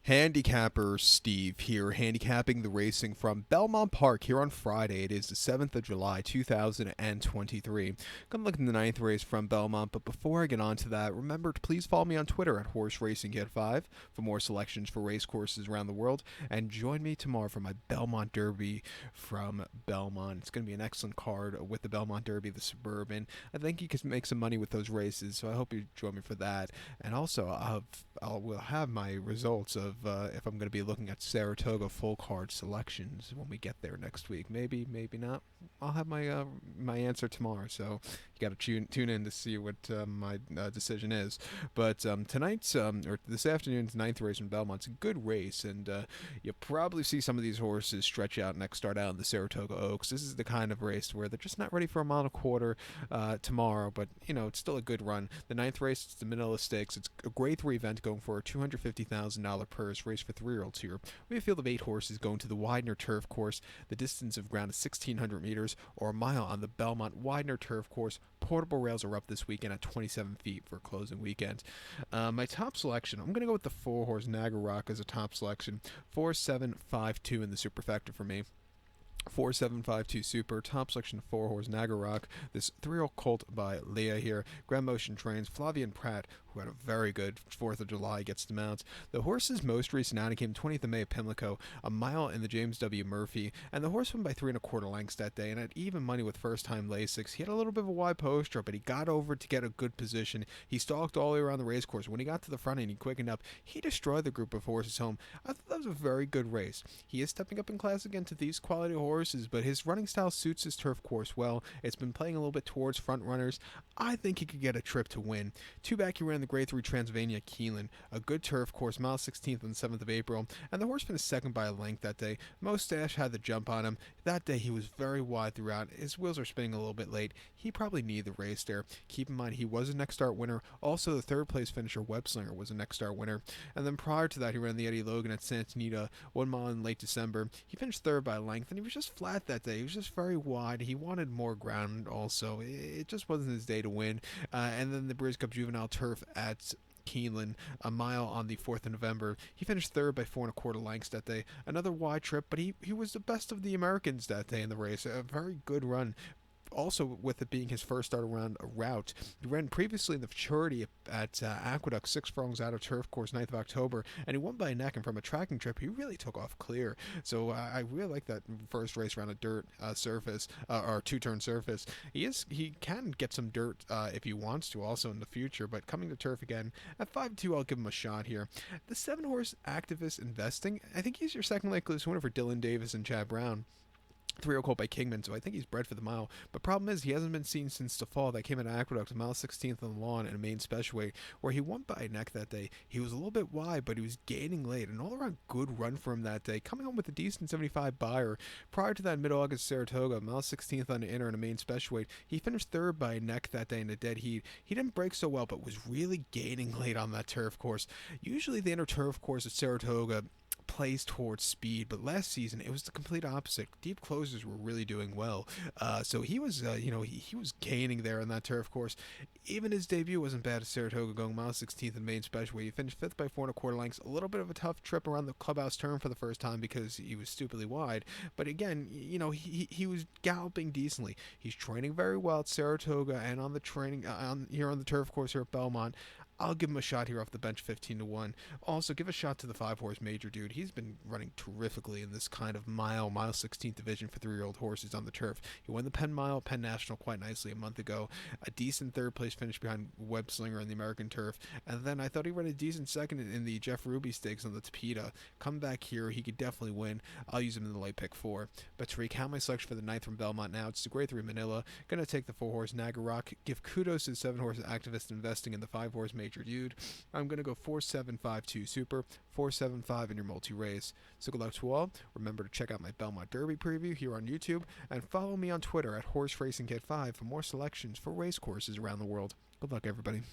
Handicapper Steve here, handicapping the racing from Belmont Park here on Friday. It is the 7th of July, 2023. Gonna look in the ninth race from Belmont, but before I get on to that, remember to please follow me on Twitter at Horse Racing Kid 5 for more selections for race courses around the world, and join me tomorrow for my Belmont Derby from Belmont. It's gonna be an excellent card with the Belmont Derby, the Suburban. I think you can make some money with those races, so I hope you join me for that. And also, we'll have my results of if I'm going to be looking at Saratoga full card selections when we get there next week. Maybe, maybe not. I'll have my answer tomorrow. So you got to tune in to see what my decision is. But tonight's or this afternoon's ninth race in Belmont's a good race, and you'll probably see some of these horses stretch out next start out in the Saratoga Oaks. This is the kind of race where they're just not ready for a mile and a quarter tomorrow, but it's still a good run. The ninth race, it's the Manila Stakes. It's a grade 3 event going for a $250,000 purse race for 3-year-olds here. We have a field of 8 horses going to the Widener Turf Course. The distance of ground is 1,600 meters or a mile on the Belmont Widener Turf Course. Portable rails are up this weekend at 27 feet for closing weekend. My top selection, I'm going to go with the 4-horse Nagarok as a top selection. 4-7-5-2 in the superfecta for me. 4752 Super, top selection 4-horse Nagarok. This 3-year-old colt by Leah here. Grand Motion trains Flavian Pratt, who had a very good 4th of July, gets the mount. The horse's most recent outing came 20th of May at Pimlico, a mile in the James W. Murphy, and the horse won by 3 1/4 lengths that day, and at even money with first-time Lasix. He had a little bit of a wide poster, but he got over to get a good position. He stalked all the way around the racecourse. When he got to the front end, he quickened up. He destroyed the group of horses home. I thought that was a very good race. He is stepping up in class again to these quality horses, but his running style suits his turf course well. It's been playing a little bit towards front runners. I think he could get a trip to win. Two back, he ran the grade 3 Transylvania Keeneland, a good turf course, mile 16th on the 7th of April, and the horse finished second by a length that day. Mustache had the jump on him. That day he was very wide throughout. His wheels are spinning a little bit late. He probably needed the race there. Keep in mind he was a next start winner. Also, the third place finisher Webslinger was a next start winner. And then prior to that, he ran the Eddie Logan at Santa Anita 1 mile in late December. He finished third by a length, and he was just flat that day. He was just very wide. He wanted more ground also. It just wasn't his day to win. And then the Breeze Cup Juvenile Turf at Keeneland, a mile on the 4th of November. He finished third by 4 1/4 lengths that day. Another wide trip, but he was the best of the Americans that day in the race. A very good run. Also, with it being his first start around a route, he ran previously in the Futurity at Aqueduct, 6 furlongs out of turf course, 9th of October, and he won by a neck, and from a tracking trip, he really took off clear. So I really like that first race around a dirt surface, or two-turn surface. He can get some dirt if he wants to also in the future, but coming to turf again, at 5-2, I'll give him a shot here. The 7-horse Activist Investing, I think he's your second likeliest winner for Dylan Davis and Chad Brown. 3-year-old colt by Kingman, so I think he's bred for the mile. But problem is, he hasn't been seen since the fall. That came at Aqueduct, a mile 16th on the lawn in a main special weight, where he won by a neck that day. He was a little bit wide, but he was gaining late. An all-around good run for him that day, coming home with a decent 75 buyer. Prior to that, mid-August Saratoga, mile 16th on the inner in a main special weight, he finished third by a neck that day in a dead heat. He didn't break so well, but was really gaining late on that turf course. Usually the inner turf course at Saratoga plays towards speed, but last season it was the complete opposite. Deep closers were really doing well, so he was, he was gaining there on that turf course. Even his debut wasn't bad at Saratoga, going mile 16th in main special. He finished 5th by 4 1/4 lengths. A little bit of a tough trip around the clubhouse turn for the first time because he was stupidly wide. But again, he was galloping decently. He's training very well at Saratoga and on the training on the turf course here at Belmont. I'll give him a shot here off the bench, 15-1. Also, give a shot to the 5-horse Major Dude. He's been running terrifically in this kind of mile 16th division for 3-year-old horses on the turf. He won the Penn National quite nicely a month ago. A decent third place finish behind Web Slinger on the American turf. And then I thought he ran a decent second in the Jeff Ruby Stakes on the Tapeta. Come back here, he could definitely win. I'll use him in the late pick 4. But to recount my selection for the 9th from Belmont now, it's the grade 3 Manila. Gonna take the 4-horse Nagarok. Give kudos to the 7-horse Activist Investing in the 5-horse Major Dude. I'm going to go 4-7-5-2 Super, 4-7-5 in your multi-race. So good luck to all. Remember to check out my Belmont Derby preview here on YouTube, and follow me on Twitter at Horse Racing Kid 5 for more selections for race courses around the world. Good luck, everybody.